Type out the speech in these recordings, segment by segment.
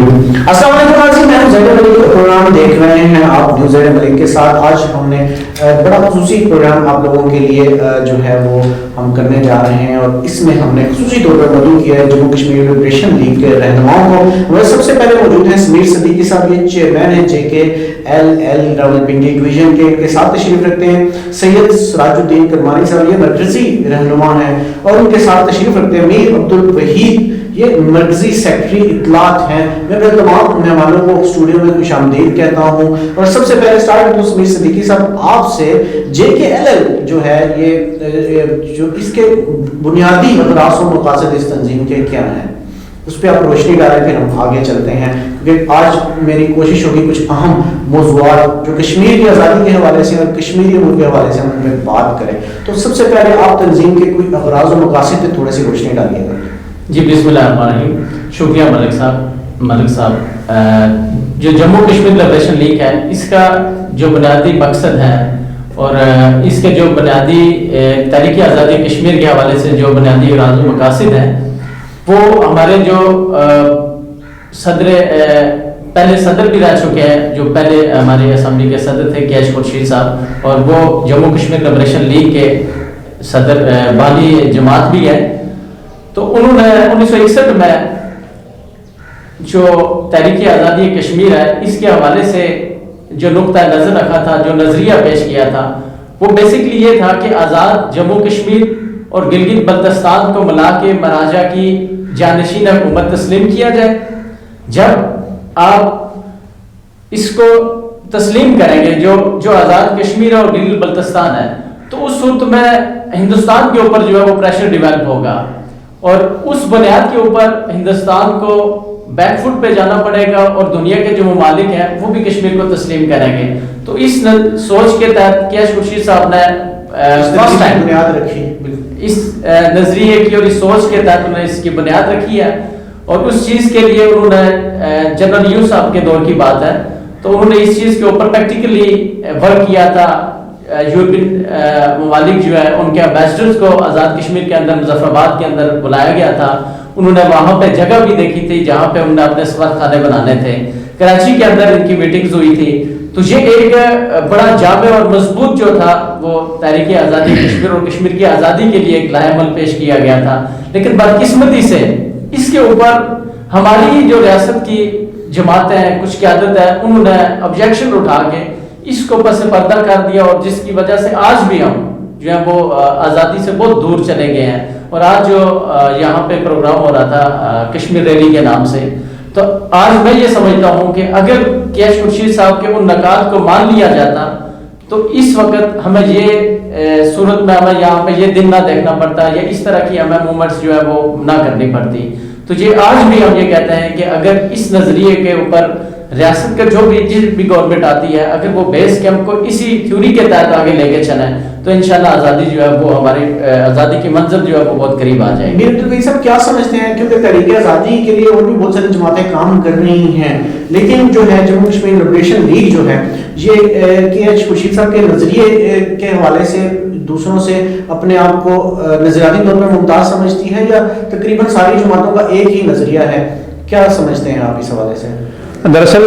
السلام علیکم ناظرین، میں ہوں زید ملک، پروگرام دیکھ رہے ہیں آپ نیوز زید ملک کے ساتھ. آج ہم نے بڑا خصوصی پروگرام آپ لوگوں کے لیے جو ہے وہ ہم کرنے جا رہے ہیں، اور اس میں ہم نے خصوصی طور پر مدعو کیا ہے جموں کشمیر لبریشن لیگ کے رہنماؤں کو. وہ سب سے پہلے موجود ہیں سمیر صدیقی صاحب، یہ چیئرمین ہیں JKLL راولپنڈی ڈویژن کے. ان کے ساتھ تشریف رکھتے ہیں سید سراج الدین کرمانی صاحب، یہ مرکزی رہنما ہیں. اور ان کے ساتھ تشریف رکھتے ہیں میر عبدالوحید، یہ مرکزی سیکرٹری اطلاعات ہیں. میں اپنے تمام مہمانوں کو اسٹوڈیو میں خوش آمدید کہتا ہوں. اور سب سے پہلے اسٹارٹ کرتا ہوں سمیر صدیقی صاحب آپ سے. JKLL جو ہے یہ جو اس کے بنیادی اغراض و مقاصد اس تنظیم کے کیا ہیں، اس پہ آپ روشنی ڈالیں پھر ہم آگے چلتے ہیں. کیونکہ آج میری کوشش ہوگی کچھ اہم موضوعات جو کشمیر کی آزادی کے حوالے سے اور کشمیری ملک کے حوالے سے ہم ان پہ بات کریں. تو سب سے پہلے آپ تنظیم کے کوئی اغراض و مقاصد پہ تھوڑی سی روشنی ڈالیے گا. جی بسم اللہ الرحمن الرحیم. شکریہ ملک صاحب. جو جموں کشمیر لبریشن لیگ ہے، اس کا جو بنیادی مقصد ہے اور اس کے جو بنیادی تحریک آزادی کشمیر کے حوالے سے جو بنیادی اغراض و مقاصد ہیں، وہ ہمارے جو پہلے صدر بھی رہ چکے ہیں، جو پہلے ہماری اسمبلی کے صدر تھے KH خورشید صاحب، اور وہ جموں کشمیر لبریشن لیگ کے صدر بانی جماعت بھی ہے. تو انہوں نے 1961 میں جو تحریک آزادی کشمیر ہے، اس کے حوالے سے جو نقطہ نظر رکھا تھا، جو نظریہ پیش کیا تھا، وہ بیسکلی یہ تھا کہ آزاد جموں کشمیر اور گلگت بلتستان کو ملا کے مہاراجہ کی جانشین حکومت تسلیم کیا جائے. جب آپ اس کو تسلیم کریں گے جو آزاد کشمیر اور گلگت بلتستان ہے، تو اس صورت میں ہندوستان کے اوپر جو ہے وہ پریشر ڈیولپ ہوگا، اور اس بنیاد کے اوپر ہندوستان کو بیک فٹ پہ جانا پڑے گا، اور دنیا کے جو ممالک ہیں وہ بھی کشمیر کو تسلیم کریں گے. تو اس سوچ کے تحت KH خورشید صاحب نے بنیاد رکھی، اس نظریے کی اور اس سوچ کے تحت انہوں نے اس کی بنیاد رکھی ہے. اور اس چیز کے لیے انہوں نے جنرل یو صاحب کے دور کی بات ہے، تو انہوں نے اس چیز کے اوپر پریکٹیکلی ورک کیا تھا. یورپین ممالک جو ہے ان کے امبیسڈرز کو آزاد کشمیر کے اندر مظفر آباد کے اندر بلایا گیا تھا. انہوں نے وہاں پہ جگہ بھی دیکھی تھی جہاں پہ انہوں نے اپنے سفارت خانے بنانے تھے. کراچی کے اندر ان کی میٹنگز ہوئی تھی. تو یہ ایک بڑا جامع اور مضبوط جو تھا وہ تحریک آزادی کشمیر اور کشمیر کی آزادی کے لیے ایک لائحہ عمل پیش کیا گیا تھا. لیکن بدقسمتی سے اس کے اوپر ہماری جو ریاست کی جماعتیں کچھ قیادت ہے، انہوں نے آبجیکشن اٹھا کے اس کو پس پردہ کر دیا، اور جس کی وجہ سے آج بھی ہم جو ہے وہ آزادی سے بہت دور چلے گئے ہیں. اور آج جو یہاں پہ پروگرام ہو رہا تھا کشمیر ریلی کے نام سے، تو آج میں یہ سمجھتا ہوں کہ اگر KH خورشید صاحب کے ان نکات کو مان لیا جاتا تو اس وقت ہمیں یہ صورت میں ہمیں یہاں پہ یہ دن نہ دیکھنا پڑتا، یا اس طرح کی ہمیں موومنٹس جو ہے وہ نہ کرنی پڑتی. تو یہ آج بھی ہم یہ کہتے ہیں کہ اگر اس نظریے کے اوپر ریاست کا جو بھی جس بھی گورنمنٹ آتی ہے، اگر وہ بیس کیمپ کو اسی تھیوری کے تحت آگے لے کے چلیں تو انشاءاللہ آزادی جو ہے وہ ہماری آزادی کی منزل جو ہے وہ بہت قریب آ جائے گی. میر عبدالوحید صاحب کیا سمجھتے ہیں، کیونکہ تحریک آزادی کے لیے اور بھی بہت ساری جماعتیں کام کر رہی ہیں، لیکن جو ہے جموں کشمیر لبریشن لیگ جو ہے یہ KH خورشید صاحب کے نظریے کے حوالے سے دوسروں سے اپنے آپ کو نظریاتی طور پر ممتاز سمجھتی ہے، یا تقریباً ساری جماعتوں کا ایک ہی نظریہ ہے؟ کیا سمجھتے ہیں آپ اس حوالے سے؟ دراصل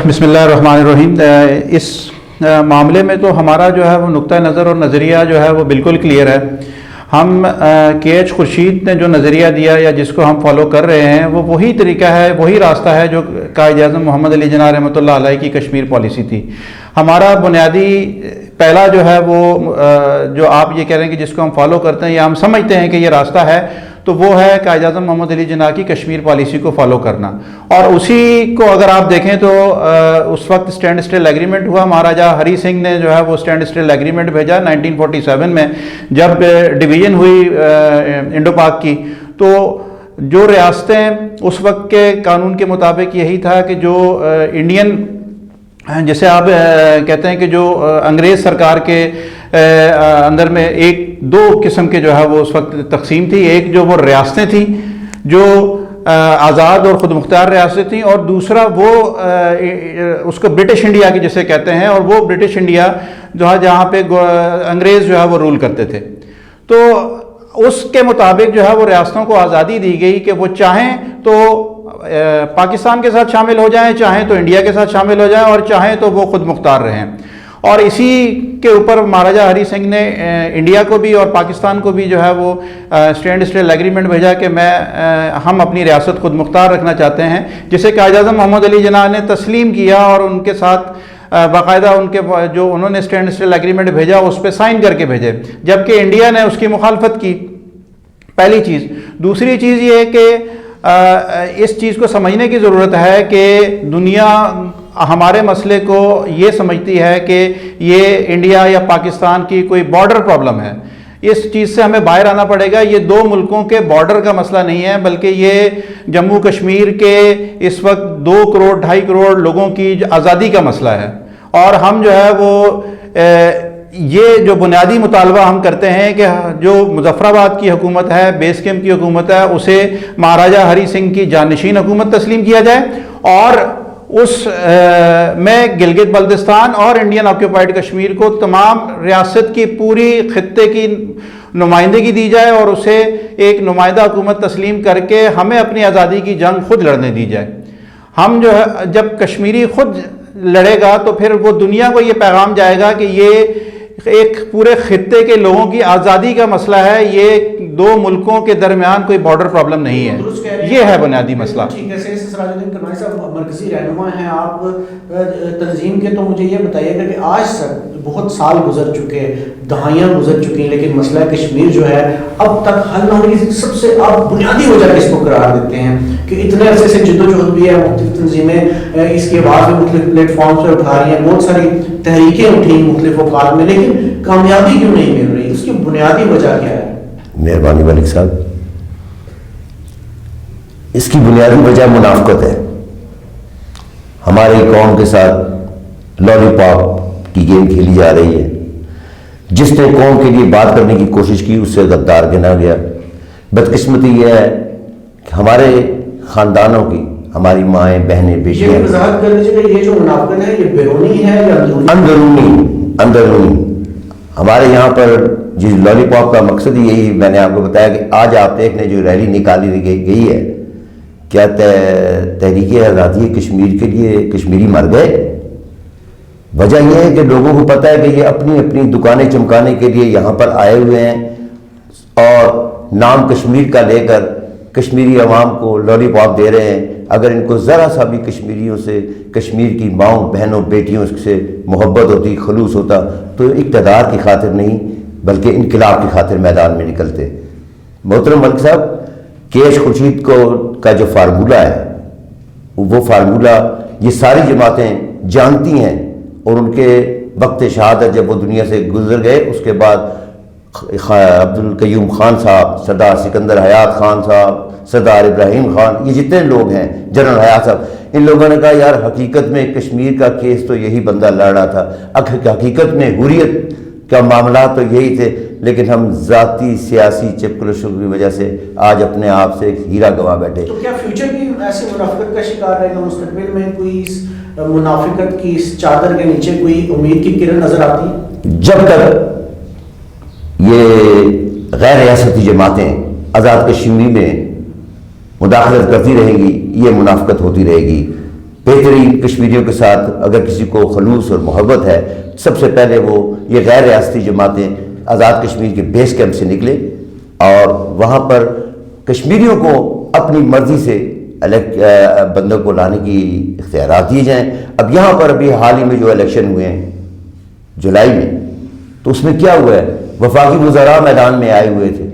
بسم اللہ الرحمن الرحیم، اس معاملے میں تو ہمارا جو ہے وہ نقطہ نظر اور نظریہ جو ہے وہ بالکل کلیئر ہے. ہم KH خورشید نے جو نظریہ دیا یا جس کو ہم فالو کر رہے ہیں وہ وہی طریقہ ہے، وہی راستہ ہے جو قائد اعظم محمد علی جناح رحمۃ اللہ علیہ کی کشمیر پالیسی تھی. ہمارا بنیادی پہلا جو ہے وہ جو آپ یہ کہہ رہے ہیں کہ جس کو ہم فالو کرتے ہیں یا ہم سمجھتے ہیں کہ یہ راستہ ہے، تو وہ ہے قائد اعظم محمد علی جناح کی کشمیر پالیسی کو فالو کرنا. اور اسی کو اگر آپ دیکھیں تو اس وقت اسٹینڈ اسٹل ایگریمنٹ ہوا، مہاراجہ ہری سنگھ نے جو ہے وہ اسٹینڈ اسٹل ایگریمنٹ بھیجا 1947 میں جب ڈویژن ہوئی انڈو پاک کی. تو جو ریاستیں اس وقت کے قانون کے مطابق یہی تھا کہ جو انڈین جیسے آپ کہتے ہیں کہ جو انگریز سرکار کے اندر میں ایک دو قسم کے جو ہے وہ اس وقت تقسیم تھی. ایک جو وہ ریاستیں تھیں جو آزاد اور خود مختار ریاستیں تھیں، اور دوسرا وہ اس کو برٹش انڈیا کی جسے کہتے ہیں، اور وہ برٹش انڈیا جو ہے جہاں پہ انگریز جو ہے وہ رول کرتے تھے. تو اس کے مطابق جو ہے وہ ریاستوں کو آزادی دی گئی کہ وہ چاہیں تو پاکستان کے ساتھ شامل ہو جائیں، چاہیں تو انڈیا کے ساتھ شامل ہو جائیں، اور چاہیں تو وہ خود مختار رہیں. اور اسی کے اوپر مہاراجہ ہری سنگھ نے انڈیا کو بھی اور پاکستان کو بھی جو ہے وہ اسٹینڈ اسٹل ایگریمنٹ بھیجا کہ ہم اپنی ریاست خود مختار رکھنا چاہتے ہیں، جسے قائد اعظم محمد علی جناح نے تسلیم کیا اور ان کے ساتھ باقاعدہ ان کے جو انہوں نے اسٹینڈ اسٹل ایگریمنٹ بھیجا اس پہ سائن کر کے بھیجے، جبکہ انڈیا نے اس کی مخالفت کی. پہلی چیز. دوسری چیز یہ ہے کہ اس چیز کو سمجھنے کی ضرورت ہے کہ دنیا ہمارے مسئلے کو یہ سمجھتی ہے کہ یہ انڈیا یا پاکستان کی کوئی بارڈر پرابلم ہے. اس چیز سے ہمیں باہر آنا پڑے گا. یہ دو ملکوں کے بارڈر کا مسئلہ نہیں ہے، بلکہ یہ جموں کشمیر کے اس وقت 2 کروڑ 2.5 کروڑ لوگوں کی آزادی کا مسئلہ ہے. اور ہم جو ہے وہ یہ جو بنیادی مطالبہ ہم کرتے ہیں کہ جو مظفر آباد کی حکومت ہے، بیس کیمپ کی حکومت ہے، اسے مہاراجہ ہری سنگھ کی جانشین حکومت تسلیم کیا جائے، اور اس میں گلگت بلتستان اور انڈین آکیوپائڈ کشمیر کو تمام ریاست کی پوری خطے کی نمائندگی دی جائے، اور اسے ایک نمائندہ حکومت تسلیم کر کے ہمیں اپنی آزادی کی جنگ خود لڑنے دی جائے. ہم جو ہے جب کشمیری خود لڑے گا تو پھر وہ دنیا کو یہ پیغام جائے گا کہ یہ ایک پورے خطے کے لوگوں کی آزادی کا مسئلہ ہے، یہ 2 ملکوں کے درمیان کوئی بارڈر پرابلم نہیں ہے. یہ ہے بنیادی مسئلہ. ٹھیک ہے. سراج الدین کرمانی صاحب مرکزی رہنما ہیں آپ تنظیم کے، تو مجھے یہ بتائیے گا کہ آج تک بہت سال گزر چکے، دہائیاں گزر چکی ہیں، لیکن مسئلہ کشمیر جو ہے اب تک حل نہ ہونے کی سب سے آپ بنیادی وجہ کس کو قرار دیتے ہیں کہ اتنے عرصے سے جدوجہد بھی ہے، مختلف تنظیمیں اس کی آواز میں مختلف پلیٹ فارمز پر اٹھا رہی ہیں، بہت ساری تحریکیں اٹھی مختلف اوقات میں، لیکن کامیابی کیوں نہیں مل رہی؟ اس کی بنیادی وجہ کیا ہے؟ مہربانی ملک صاحب، اس کی بنیادی وجہ منافقت ہے. ہماری قوم کے ساتھ لالی پاپ کی گیم کھیلی جا رہی ہے. جس نے قوم کے لیے بات کرنے کی کوشش کی اس سے غدار گنا گیا. بدقسمتی یہ ہے کہ ہمارے خاندانوں کی، ہماری مائیں بہنیں بیٹیاں، یہ وضاحت کر دیجیے کہ یہ جو منافقت ہے یہ بیرونی ہے یا اندرونی. ہمارے یہاں پر جس لالی پاپ کا مقصد ہی یہی میں نے آپ کو بتایا کہ آج آپ دیکھنے جو ریلی نکالی گئی ہے، کیا تحریک آزادی کشمیر کے لیے کشمیری مر گئے؟ وجہ یہ ہے کہ لوگوں کو پتہ ہے کہ یہ اپنی اپنی دکانیں چمکانے کے لیے یہاں پر آئے ہوئے ہیں، اور نام کشمیر کا لے کر کشمیری عوام کو لالی پاپ دے رہے ہیں. اگر ان کو ذرا سا بھی کشمیریوں سے، کشمیر کی ماؤں بہنوں بیٹیوں سے محبت ہوتی، خلوص ہوتا، تو اقتدار کی خاطر نہیں بلکہ انقلاب کی خاطر میدان میں نکلتے. محترم ملک صاحب، کیش خورشید کا جو فارمولہ ہے، وہ فارمولہ یہ ساری جماعتیں جانتی ہیں، اور ان کے وقت شہادت جب وہ دنیا سے گزر گئے اس کے بعد عبدالقیوم خان صاحب، سردار سکندر حیات خان صاحب، سردار ابراہیم خان، یہ جتنے لوگ ہیں، جنرل حیات صاحب، ان لوگوں نے کہا یار حقیقت میں کشمیر کا کیس تو یہی بندہ لڑ رہا تھا، حقیقت میں حریت کا معاملات تو یہی تھے، لیکن ہم ذاتی سیاسی چپکلشوں کی وجہ سے آج اپنے آپ سے ایک ہیرا گوا بیٹھے. تو کیا فیوچر بھی ایسی منافقت کا شکار رہے گا؟ مستقبل میں کوئی اس منافقت کی اس چادر کے نیچے کوئی امید کی کرن نظر آتی ہے؟ جب تک یہ غیر ریاستی جماعتیں آزاد کشمیر میں مداخلت کرتی رہیں گی، یہ منافقت ہوتی رہے گی. بہترین کشمیریوں کے ساتھ اگر کسی کو خلوص اور محبت ہے، سب سے پہلے وہ یہ غیر ریاستی جماعتیں آزاد کشمیر کے بیس کیمپ سے نکلے اور وہاں پر کشمیریوں کو اپنی مرضی سے بندوں کو لانے کی اختیارات دیے جائیں. اب یہاں پر ابھی حال ہی میں جو الیکشن ہوئے ہیں جولائی میں، تو اس میں کیا ہوا ہے؟ وفاقی وزراء میدان میں آئے ہوئے تھے،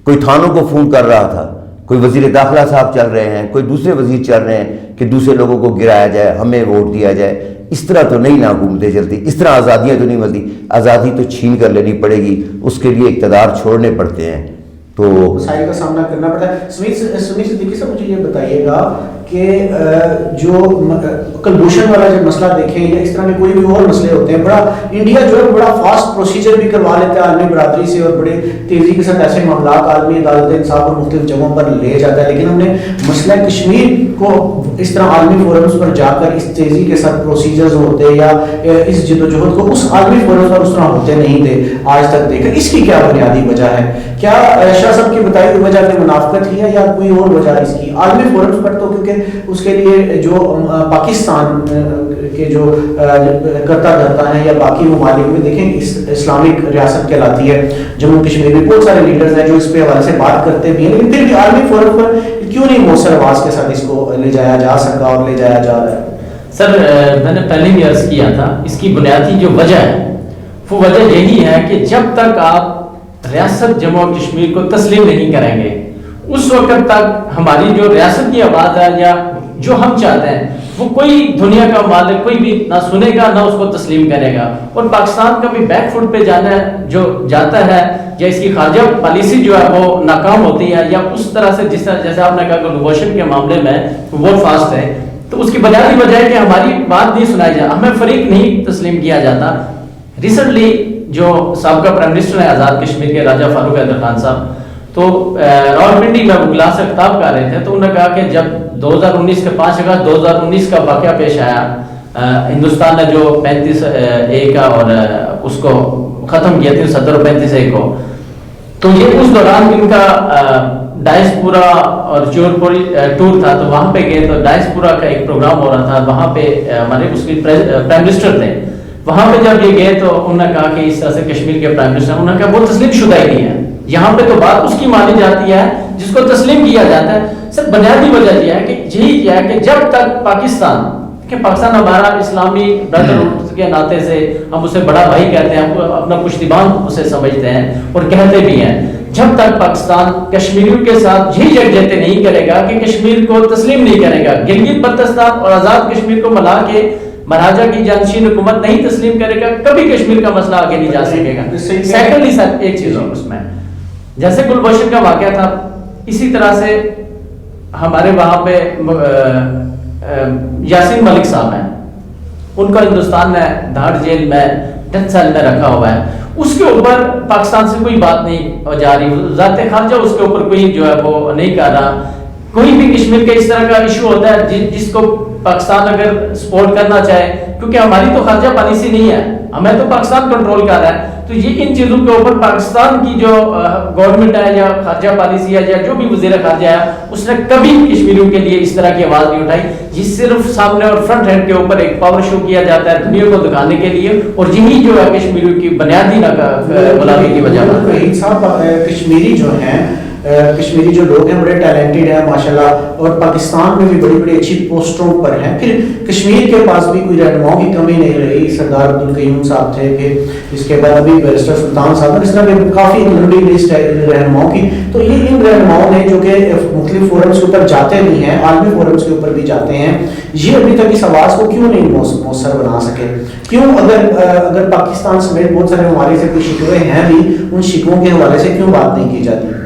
کوئی تھانوں کو فون کر رہا تھا، کوئی وزیر داخلہ صاحب چل رہے ہیں، کوئی دوسرے وزیر چل رہے ہیں کہ دوسرے لوگوں کو گرایا جائے، ہمیں ووٹ دیا جائے. اس طرح تو نہیں نا حکومتیں چلتی، اس طرح آزادیاں تو نہیں ملتی. آزادی تو چھین کر لینی پڑے گی، اس کے لیے اقتدار چھوڑنے پڑتے ہیں، تو مسائل کا سامنا کرنا پڑتا ہے. سمیر صدیقی صاحب، مجھے یہ بتائیے گا کہ جو کلبھوشن والا جب مسئلہ دیکھیں یا اس طرح کے کوئی بھی اور مسئلے ہوتے ہیں، بڑا انڈیا جو ہے بڑا فاسٹ پروسیجر بھی کروا لیتا ہے عالمی برادری سے، اور بڑے تیزی کے ساتھ ایسے معاملات عالمی عدالت انصاف اور مختلف جگہوں پر لے جاتا ہے. لیکن ہم نے مسئلہ کشمیر کو اس طرح عالمی فورمز پر جا کر اس تیزی کے ساتھ پروسیجرز ہوتے یا اس جدوجہد کو اس عالمی فورمز پر اس طرح ہوتے نہیں تھے آج تک دیکھا. اس کی کیا بنیادی وجہ ہے کیا شاہ صاحب کی بتائی ہوئی وجہ کہ منافقت ہی ہے یا کوئی اور وجہ اس کی؟ عالمی فورمز پر تو کیونکہ اس کے لیے جو پاکستان کے جو کرتا دھرتا ہے یا باقی ممالک میں دیکھیں اسلامک ریاست کہلاتی ہے جموں کشمیر میں، بہت سارے لیڈرز ہیں جو اس پہ حوالے سے بات کرتے بھی ہیں، لیکن پھر بھی عالمی فورم پر کیوں نہیں مؤثر آواز کے ساتھ اس کو لے جایا جا سکا اور لے جایا جا رہا ہے؟ سر میں نے پہلے بھی عرض کیا تھا، اس کی بنیادی جو وجہ ہے وہ وجہ یہی ہے کہ جب تک آپ ریاست جموں و کشمیر کو تسلیم نہیں کریں گے اس وقت تک ہماری جو ریاست کی آواز ہے یا جو ہم چاہتے ہیں وہ کوئی دنیا کا مالک کوئی بھی نہ سنے گا نہ اس کو تسلیم کرے گا، اور پاکستان کا بھی بیک فٹ پہ جانا جو جاتا ہے یا اس کی خارجہ پالیسی جو ہے وہ ناکام ہوتی ہے یا اس طرح سے جیسے آپ نے کہا کہ ڈیووشن کے معاملے میں بہت فاسٹ ہے، تو اس کی بنیادی وجہ ہے کہ ہماری بات نہیں سنائی جاتی، ہمیں فریق نہیں تسلیم کیا جاتا۔ ریسنٹلی جو سابقہ پرائم منسٹر ہیں آزاد کشمیر کے راجہ فاروق حیدر خان صاحب، تو راولپنڈی میں وکلاء سے خطاب کر رہے تھے، تو انہوں نے کہا کہ جب 2019 کے 5 اگست 2019 کا واقعہ پیش آیا، ہندوستان نے جو 35A کا اور اس کو ختم کیا 370-35A کو، تو یہ اس دوران ان کا ڈائسپورا اور چورپوری ٹور تھا، تو وہاں پہ گئے تو ڈائسپورا کا ایک پروگرام ہو رہا تھا، وہاں پہ ہمارے اس کے پرائم منسٹر تھے، وہاں پہ جب یہ گئے تو انہوں نے کہا کہ اس طرح سے کشمیر کے پرائم منسٹر انہوں نے کہا وہ تسلیم شدہ ہی نہیں ہے، یہاں پہ تو بات اس کی مانی جاتی ہے جس کو تسلیم کیا جاتا ہے۔ سر بنیادی وجہ یہ ہے کہ یہی ہے کہ جب تک پاکستان ہمارا اسلامی بردرہڈ کے ناطے سے ہم اسے بڑا بھائی کہتے ہیں، ہم اپنا پشتیبان اسے سمجھتے ہیں اور کہتے بھی ہیں، جب تک پاکستان کشمیریوں کے ساتھ یہی یکجہتی نہیں کرے گا کہ کشمیر کو تسلیم نہیں کرے گا، گلگت بلتستان اور آزاد کشمیر کو ملا کے مہاراجہ کی جانشین حکومت نہیں تسلیم کرے گا، کبھی کشمیر کا مسئلہ آگے نہیں جا سکے گا۔ سیکنڈلی سر ایک چیز اور اس میں جیسے گلبشن کا واقعہ تھا، اسی طرح سے ہمارے وہاں پہ یاسین ملک صاحب ہیں، ان کو ہندوستان نے دھاڑ جیل میں ڈیتھ سیل میں رکھا ہوا ہے، اس کے اوپر پاکستان سے کوئی بات نہیں جا رہی، وزارت خارجہ اس کے اوپر کوئی جو ہے وہ نہیں کر رہا۔ کوئی بھی کشمیر کے اس طرح کا ایشو ہوتا ہے جس کو پاکستان اگر سپورٹ کرنا چاہے، کیونکہ ہماری تو خارجہ پالیسی نہیں ہے، ہمیں تو پاکستان کنٹرول کر رہا ہے، تو یہ ان چیزوں کے اوپر پاکستان کی جو گورنمنٹ ہے یا خارجہ پالیسی ہے یا جو بھی وزیر خارجہ ہے اس نے کبھی کشمیریوں کے لیے اس طرح کی آواز نہیں اٹھائی۔ یہ صرف سامنے اور فرنٹ ہینڈ کے اوپر ایک پاور شو کیا جاتا ہے دنیا کو دکھانے کے لیے، اور یہی جو ہے کشمیریوں کی بنیادی غلامی کی وجہ ہے۔ کشمیری جو ہیں کشمیری جو لوگ ہیں بڑے ٹیلنٹڈ ہیں ماشاءاللہ، اور پاکستان میں بھی بڑی بڑی اچھی پوسٹوں پر ہیں، پھر کشمیر کے پاس بھی کوئی رہنماؤں کی کمی نہیں رہی۔ سردار عبدالقیوم صاحب تھے، پھر اس کے بعد ابھی بیرسٹر سلطان صاحب، اس طرح کے کافی لمبی لسٹ ہے رہنماؤں کی۔ تو یہ ان رہنماؤں نے جو کہ مختلف فورمز کے اوپر جاتے بھی ہیں، عالمی فورمز کے اوپر بھی جاتے ہیں، یہ ابھی تک اس آواز کو کیوں نہیں مؤثر بنا سکے؟ کیوں اگر پاکستان سمیت بہت سارے ممالک سے کوئی شکوے ہیں بھی، ان شکووں کے حوالے سے کیوں بات نہیں کی جاتی؟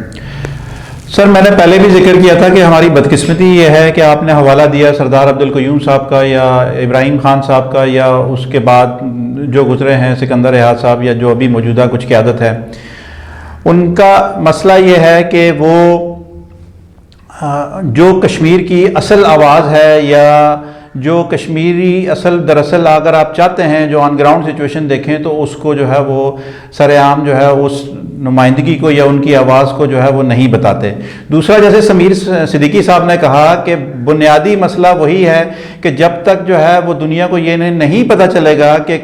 سر میں نے پہلے بھی ذکر کیا تھا کہ ہماری بدقسمتی یہ ہے کہ آپ نے حوالہ دیا سردار عبدالقیوم صاحب کا یا ابراہیم خان صاحب کا، یا اس کے بعد جو گزرے ہیں سکندر احاط صاحب، یا جو ابھی موجودہ کچھ قیادت ہے، ان کا مسئلہ یہ ہے کہ وہ جو کشمیر کی اصل آواز ہے یا جو کشمیری دراصل اگر آپ چاہتے ہیں جو آن گراؤنڈ سچویشن دیکھیں تو اس کو جو ہے وہ سر عام جو ہے اس نمائندگی کو یا ان کی آواز کو جو ہے وہ نہیں بتاتے۔ دوسرا، جیسے سمیر صدیقی صاحب نے کہا کہ بنیادی مسئلہ وہی ہے کہ جب تک جو ہے وہ دنیا کو یہ نہیں پتہ چلے گا کہ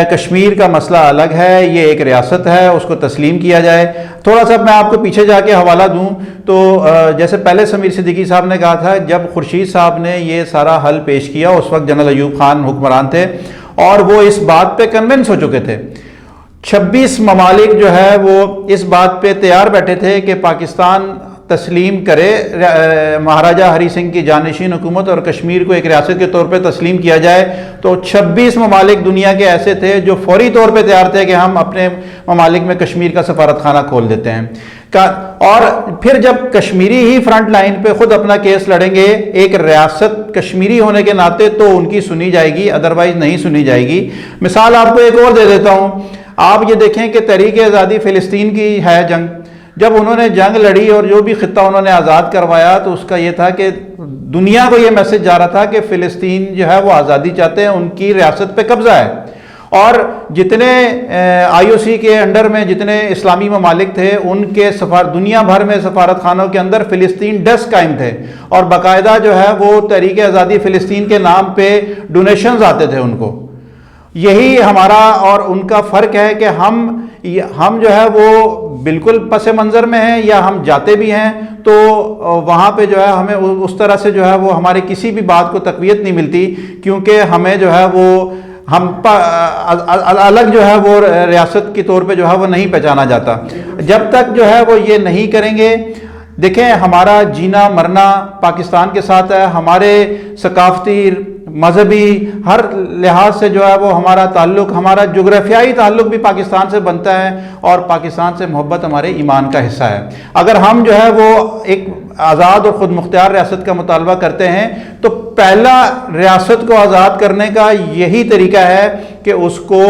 کشمیر کا مسئلہ الگ ہے، یہ ایک ریاست ہے، اس کو تسلیم کیا جائے۔ تھوڑا سا میں آپ کو پیچھے جا کے حوالہ دوں تو جیسے پہلے سمیر صدیقی صاحب نے کہا تھا، جب خورشید صاحب نے یہ سارا حل پیش کیا اس وقت جنرل ایوب خان حکمران تھے اور وہ اس بات پہ کنونس ہو چکے تھے، 26 ممالک جو ہے وہ اس بات پہ تیار بیٹھے تھے کہ پاکستان تسلیم کرے مہاراجہ ہری سنگھ کی جانشین حکومت اور کشمیر کو ایک ریاست کے طور پہ تسلیم کیا جائے۔ تو 26 ممالک دنیا کے ایسے تھے جو فوری طور پہ تیار تھے کہ ہم اپنے ممالک میں کشمیر کا سفارت خانہ کھول دیتے ہیں۔ اور پھر جب کشمیری ہی فرنٹ لائن پہ خود اپنا کیس لڑیں گے ایک ریاست کشمیری ہونے کے ناطے تو ان کی سنی جائے گی، ادروائز نہیں سنی جائے گی۔ مثال آپ کو ایک اور دے دیتا ہوں، آپ یہ دیکھیں کہ تحریک آزادی فلسطین کی ہے جنگ، جب انہوں نے جنگ لڑی اور جو بھی خطہ انہوں نے آزاد کروایا تو اس کا یہ تھا کہ دنیا کو یہ میسج جا رہا تھا کہ فلسطین جو ہے وہ آزادی چاہتے ہیں، ان کی ریاست پہ قبضہ ہے، اور جتنے IOC کے انڈر میں جتنے اسلامی ممالک تھے ان کے دنیا بھر میں سفارت خانوں کے اندر فلسطین ڈیسک قائم تھے، اور باقاعدہ جو ہے وہ تحریک آزادی فلسطین کے نام پہ ڈونیشنز آتے تھے ان کو۔ یہی ہمارا اور ان کا فرق ہے کہ ہم جو ہے وہ بالکل پس منظر میں ہیں، یا ہم جاتے بھی ہیں تو وہاں پہ جو ہے ہمیں اس طرح سے جو ہے وہ ہمارے کسی بھی بات کو تقویت نہیں ملتی، کیونکہ ہمیں جو ہے وہ ہم الگ جو ہے وہ ریاست کے طور پہ جو ہے وہ نہیں پہچانا جاتا۔ جب تک جو ہے وہ یہ نہیں کریں گے، دیکھیں ہمارا جینا مرنا پاکستان کے ساتھ ہے، ہمارے ثقافتی مذہبی ہر لحاظ سے جو ہے وہ ہمارا تعلق، ہمارا جغرافیائی تعلق بھی پاکستان سے بنتا ہے، اور پاکستان سے محبت ہمارے ایمان کا حصہ ہے۔ اگر ہم جو ہے وہ ایک آزاد اور خود مختار ریاست کا مطالبہ کرتے ہیں تو پہلا ریاست کو آزاد کرنے کا یہی طریقہ ہے کہ اس کو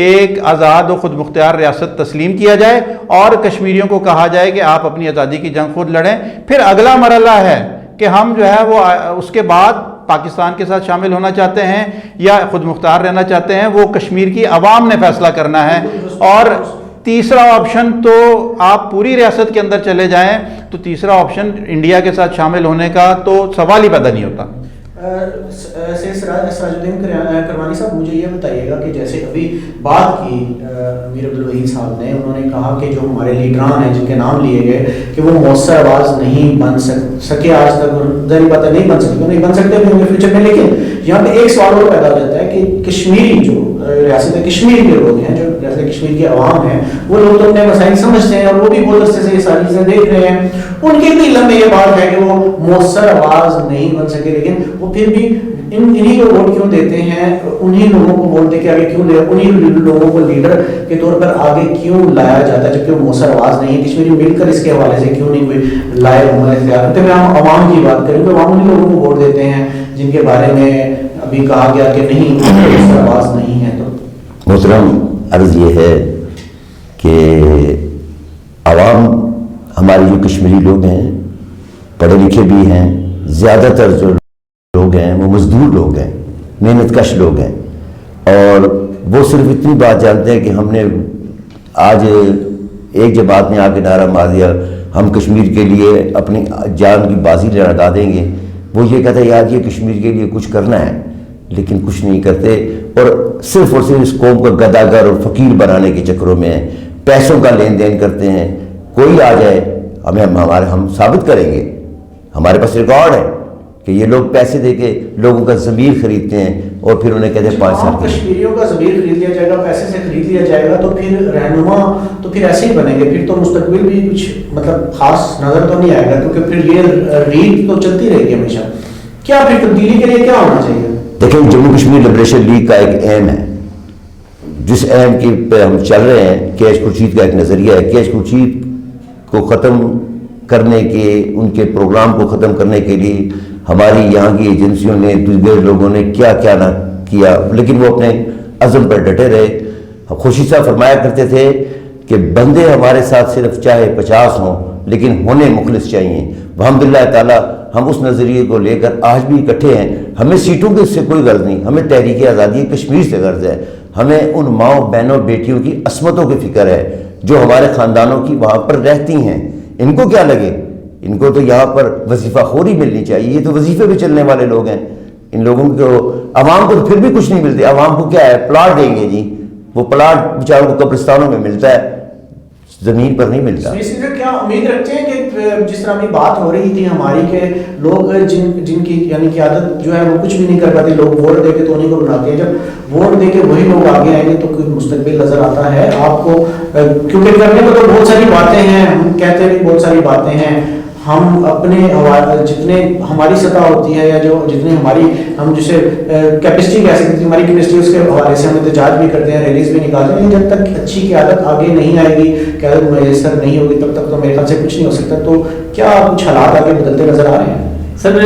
ایک آزاد و خود مختار ریاست تسلیم کیا جائے، اور کشمیریوں کو کہا جائے کہ آپ اپنی آزادی کی جنگ خود لڑیں۔ پھر اگلا مرحلہ ہے کہ ہم جو ہے وہ اس کے بعد پاکستان کے ساتھ شامل ہونا چاہتے ہیں یا خود مختار رہنا چاہتے ہیں، وہ کشمیر کی عوام نے فیصلہ کرنا ہے۔ اور تیسرا آپشن تو آپ پوری ریاست کے اندر چلے جائیں تو تیسرا آپشن انڈیا کے ساتھ شامل ہونے کا تو سوال ہی پیدا نہیں ہوتا۔ سراج الدین کروانی صاحب، مجھے یہ بتائیے گا کہ جیسے ابھی بات کی امیر عبدالوحید صاحب نے، انہوں نے کہا کہ جو ہمارے لیڈران ہیں جن کے نام لیے گئے کہ وہ مؤثر آواز نہیں بن سکے آج تک، ظاہری بات ہے نہیں بن سکے، نہیں بن سکتے بھی ہوں گے فیوچر میں۔ لیکن یہاں پہ ایک سوال اور پیدا ہو جاتا ہے کہ کشمیری جو ریاست کشمیر کے لوگ ہیں، جو ریاست کشمیر کی عوام ہیں، وہ لوگ تو اپنے مسائل سمجھتے ہیں اور وہ بھی بہت عرصے سے یہ ساری چیزیں دیکھ رہے ہیں، ان کے بھی علم میں یہ بات ہے کہ وہ مؤثر آواز نہیں بن سکے، لیکن وہ پھر بھی انہی کو ووٹ کیوں دیتے ہیں، انہی لوگوں کو ووٹ دے کے آگے کیوں لے، انہی لوگوں کو لیڈر کے طور پر آگے کیوں لایا جاتا ہے جبکہ وہ مؤثر آواز نہیں ہے؟ کشمیری مل کر اس کے حوالے سے کیوں نہیں کوئی لائے اختیار کرتے؟ میں عوام کی بات کروں تو عوام انہی لوگوں کو ووٹ دیتے ہیں جن کے بارے میں ابھی کہا گیا کہ نہیں مؤثر آواز نہیں ہے۔ تو محترم، عرض یہ ہے کہ عوام ہمارے جو کشمیری لوگ ہیں پڑھے لکھے بھی ہیں، زیادہ تر جو لوگ ہیں وہ مزدور لوگ ہیں، محنت کش لوگ ہیں، اور وہ صرف اتنی بات جانتے ہیں کہ ہم نے آج ایک جماعت نے آ کے نعرہ مار دیا ہم کشمیر کے لیے اپنی جان کی بازی لگا دیں گے، وہ یہ کہتا ہے یار یہ کشمیر کے لیے کچھ کرنا ہے، لیکن کچھ نہیں کرتے، اور صرف اس قوم کا گداگر اور فقیر بنانے کے چکروں میں پیسوں کا لین دین کرتے ہیں۔ کوئی آ جائے ہم ثابت کریں گے، ہمارے پاس ریکارڈ ہے کہ یہ لوگ پیسے دے کے لوگوں کا ضمیر خریدتے ہیں اور پھر انہیں کہتے ہیں 5 سال کے کشمیریوں کا ضمیر خرید لیا جائے گا، پیسے سے خرید لیا جائے گا، تو پھر رہنما تو پھر ایسے ہی بنیں گے، پھر تو مستقبل بھی کچھ مطلب خاص نظر تو نہیں آئے گا، کیونکہ پھر یہ ریت تو چلتی رہے گی ہمیشہ۔ کیا پھر تبدیلی کے لیے کیا ہونا چاہیے؟ دیکھیں، جموں کشمیر لبریشن لیگ کا ایک ایم ہے، جس ایم کی پہ ہم چل رہے ہیں، کیش خورشید کا ایک نظریہ ہے، کیش خورشید کو ختم کرنے کے، ان کے پروگرام کو ختم کرنے کے لیے ہماری یہاں کی ایجنسیوں نے، دیگر لوگوں نے کیا کیا نہ کیا، لیکن وہ اپنے عزم پر ڈٹے رہے۔ خورشید صاحب فرمایا کرتے تھے کہ بندے ہمارے ساتھ صرف چاہے 50 ہوں لیکن ہونے مخلص چاہیے۔ الحمدللہ تعالیٰ ہم اس نظریے کو لے کر آج بھی اکٹھے ہیں۔ ہمیں سیٹوں کی اس سے کوئی غرض نہیں، ہمیں تحریک آزادی کشمیر سے غرض ہے، ہمیں ان ماؤں بہنوں بیٹیوں کی عصمتوں کی فکر ہے جو ہمارے خاندانوں کی وہاں پر رہتی ہیں۔ ان کو کیا لگے، ان کو تو یہاں پر وظیفہ خوری ملنی چاہیے، یہ تو وظیفے پہ چلنے والے لوگ ہیں۔ ان لوگوں کو، عوام کو تو پھر بھی کچھ نہیں ملتے، عوام کو کیا ہے، پلاٹ دیں گے جی، وہ پلاٹ بیچاروں کو قبرستانوں میں ملتا ہے، زمین پر نہیں ملتا۔ کیا امید رکھتے ہیں کہ جس طرح ابھی بات ہو رہی تھی ہماری کہ لوگ جن کی یعنی قیادت جو ہے وہ کچھ بھی نہیں کر پاتے، لوگ ووٹ دے کے تو انہیں کو بناتے ہیں، جب ووٹ دے کے وہی لوگ آگے آئیں گے تو کوئی مستقبل نظر آتا ہے آپ کو؟ کیونکہ کرنے کو تو بہت ساری باتیں ہیں، ہم کہتے بھی بہت ساری باتیں ہیں، ہم اپنے جتنے ہماری سطح ہوتی ہے یا جو جتنے ہماری ہم جسے کیپیسٹی کہہ سکتے ہیں، ہماری کیپیسٹی، اس کے حوالے سے ہم احتجاج بھی کرتے ہیں، ریلیز بھی نکالتے ہیں، لیکن جب تک اچھی قیادت آگے نہیں آئے گی، قیادت میسر نہیں ہوگی، تب تک تو میرے خیال سے کچھ نہیں ہو سکتا۔ تو کیا کچھ حالات آگے بدلتے نظر آ رہے ہیں؟ سر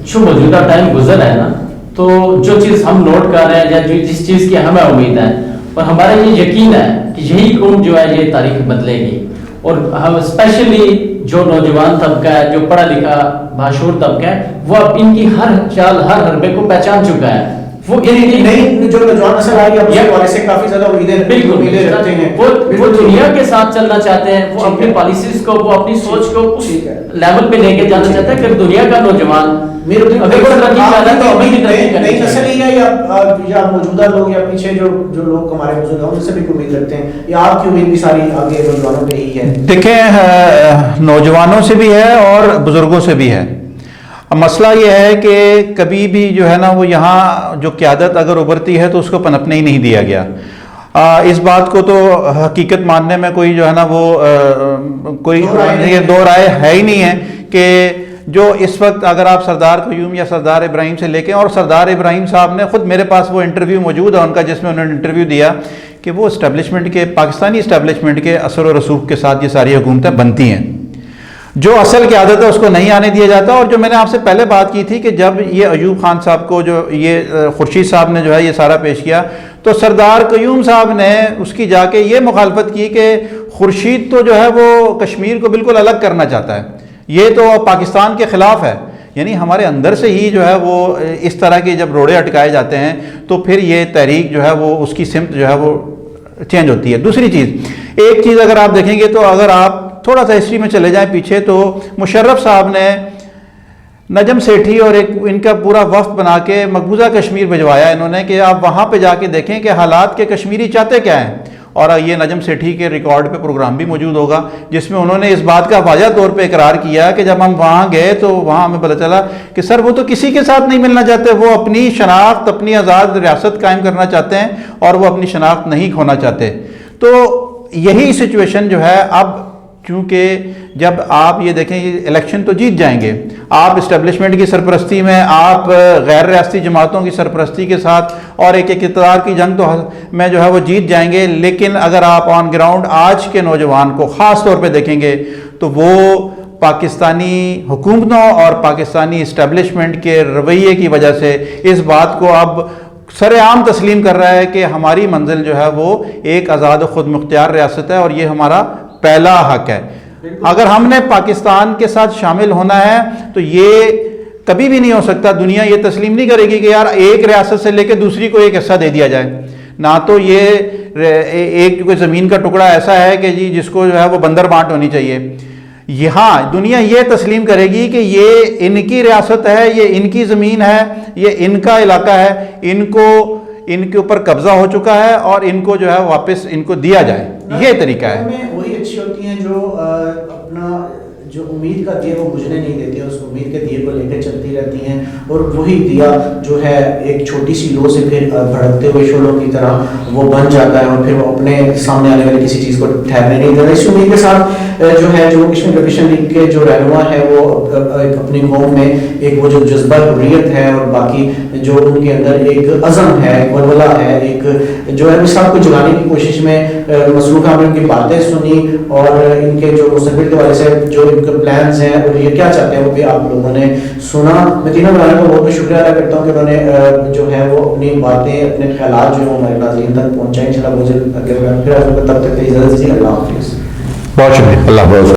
جو موجودہ ٹائم گزر ہے نا، تو جو چیز ہم نوٹ کر رہے ہیں یا جس چیز کی ہمیں امید ہے اور ہمارا یہ یقین ہے کہ یہی قوم جو ہے یہ تاریخ بدلے گی، اور ہم اسپیشلی جو نوجوان طبقہ ہے، جو پڑھا لکھا باشعور طبقہ ہے، وہ اب ان کی ہر چال ہر حربے کو پہچان چکا ہے۔ وہ نئی جو نوجوان نسل آئی ہے اس حوالے سے کافی زیادہ بالکل رکھتے ہیں، وہ دنیا کے ساتھ چلنا چاہتے ہیں، وہ اپنی پالیسیز کو، وہ اپنی سوچ کو اس لیول پہ لے کے جانا چاہتا ہے کہ دنیا کا نوجوان اگر وہ ترقی چاہتا ہے تو ہمیں بھی ترقی کرنی نئی نسل چاہیے۔ ہی ہے یا موجودہ لوگ یا پیچھے جو لوگ ہمارے بزرگ ہیں ان سے بھی امید رکھتے ہیں، یا آپ کی امید بھی ساری آگے نوجوانوں پہ ہی ہے؟ دیکھیں نوجوانوں سے بھی ہے اور بزرگوں سے بھی ہے۔ اب مسئلہ یہ ہے کہ کبھی بھی جو ہے نا وہ یہاں جو قیادت اگر ابھرتی ہے تو اس کو پنپنے ہی نہیں دیا گیا۔ اس بات کو تو حقیقت ماننے میں کوئی جو ہے نا وہ کوئی دو رائے ہے ہی نہیں ہے کہ جو اس وقت اگر آپ سردار قیوم یا سردار ابراہیم سے لے کے، اور سردار ابراہیم صاحب نے خود میرے پاس وہ انٹرویو موجود ہے ان کا جس میں انہوں نے انٹرویو دیا کہ وہ اسٹیبلشمنٹ کے پاکستانی اسٹیبلشمنٹ کے اثر و رسوخ کے ساتھ یہ ساری حکومتیں بنتی ہیں، جو اصل کی عادت ہے اس کو نہیں آنے دیا جاتا۔ اور جو میں نے آپ سے پہلے بات کی تھی کہ جب یہ ایوب خان صاحب کو جو یہ خورشید صاحب نے جو ہے یہ سارا پیش کیا تو سردار قیوم صاحب نے اس کی جا کے یہ مخالفت کی کہ خورشید تو جو ہے وہ کشمیر کو بالکل الگ کرنا چاہتا ہے، یہ تو پاکستان کے خلاف ہے۔ یعنی ہمارے اندر سے ہی جو ہے وہ اس طرح کے جب روڑے اٹکائے جاتے ہیں تو پھر یہ تحریک جو ہے وہ اس کی سمت جو ہے وہ چینج ہوتی ہے۔ دوسری چیز، ایک چیز اگر آپ دیکھیں گے تو اگر آپ تھوڑا سا ہسٹری میں چلے جائیں پیچھے تو مشرف صاحب نے نجم سیٹھی اور ایک ان کا پورا وفد بنا کے مقبوضہ کشمیر بھجوایا انہوں نے کہ آپ وہاں پہ جا کے دیکھیں کہ حالات کے کشمیری چاہتے کیا ہیں، اور یہ نجم سیٹھی کے ریکارڈ پہ پروگرام بھی موجود ہوگا جس میں انہوں نے اس بات کا واضح طور پہ اقرار کیا کہ جب ہم وہاں گئے تو وہاں ہمیں پتہ چلا کہ سر وہ تو کسی کے ساتھ نہیں ملنا چاہتے، وہ اپنی شناخت، اپنی آزاد ریاست قائم کرنا چاہتے ہیں اور وہ اپنی شناخت نہیں کھونا چاہتے۔ تو یہی سچویشن جو ہے اب، چونکہ جب آپ یہ دیکھیں یہ الیکشن تو جیت جائیں گے، آپ اسٹیبلشمنٹ کی سرپرستی میں، آپ غیر ریاستی جماعتوں کی سرپرستی کے ساتھ اور ایک اقتدار کی جنگ تو میں جو ہے وہ جیت جائیں گے، لیکن اگر آپ آن گراؤنڈ آج کے نوجوان کو خاص طور پہ دیکھیں گے تو وہ پاکستانی حکومتوں اور پاکستانی اسٹیبلشمنٹ کے رویے کی وجہ سے اس بات کو اب سر عام تسلیم کر رہا ہے کہ ہماری منزل جو ہے وہ ایک آزاد و خود مختار ریاست ہے اور یہ ہمارا پہلا حق ہے۔ اگر ہم نے پاکستان کے ساتھ شامل ہونا ہے تو یہ کبھی بھی نہیں ہو سکتا، دنیا یہ تسلیم نہیں کرے گی کہ یار ایک ریاست سے لے کے دوسری کو ایک حصہ دے دیا جائے، نہ تو یہ ایک کوئی زمین کا ٹکڑا ایسا ہے کہ جی جس کو جو ہے وہ بندر بانٹ ہونی چاہیے۔ یہاں دنیا یہ تسلیم کرے گی کہ یہ ان کی ریاست ہے، یہ ان کی زمین ہے، یہ ان کا علاقہ ہے، ان کے اوپر قبضہ ہو چکا ہے اور ان کو جو ہے واپس ان کو دیا جائے، یہ طریقہ ہے۔ وہی اچھی ہوتی ہیں جو اپنا جو امید کا دیے وہ بجھنے نہیں دیتی ہیں، اس امید کے دیے کو لے کے چلتی رہتی ہیں، اور وہی دیا جو ہے ایک چھوٹی سی لو سے پھر بھڑکتے ہوئے شعلوں کی طرح وہ بن جاتا ہے اور پھر وہ اپنے سامنے آنے والی کسی چیز کو ٹھہرنے نہیں دیتا۔ اس امید کے ساتھ جو ہے جموں کشمیر لبریشن لیگ کے جو رہنما ہے وہ اپنی قوم میں ایک وہ جو جذبہ حریت ہے اور باقی جو ان کے اندر ایک عزم ہے، ایک ولولہ ہے، ایک جو ہے سب کو جلانے کی کوشش میں مصروف ہیں۔ ہم نے ان کی باتیں سنی اور ان کے جو مستقبل کے حوالے سے جو ان کے پلانز ہیں اور یہ کیا چاہتے ہیں وہ بھی آپ لوگوں نے سنا۔ میں تینوں برادروں کا بہت شکریہ ادا کرتا ہوں کہ انہوں نے جو ہے وہ اپنی باتیں، اپنے خیالات جو ہیں ہمارے ناظرین تک پہنچائیں۔ انشاءاللہ بہت جلد پھر تب تک اجازت دیجیے، اللہ حافظ۔ بہت شکریہ، اللہ حافظ۔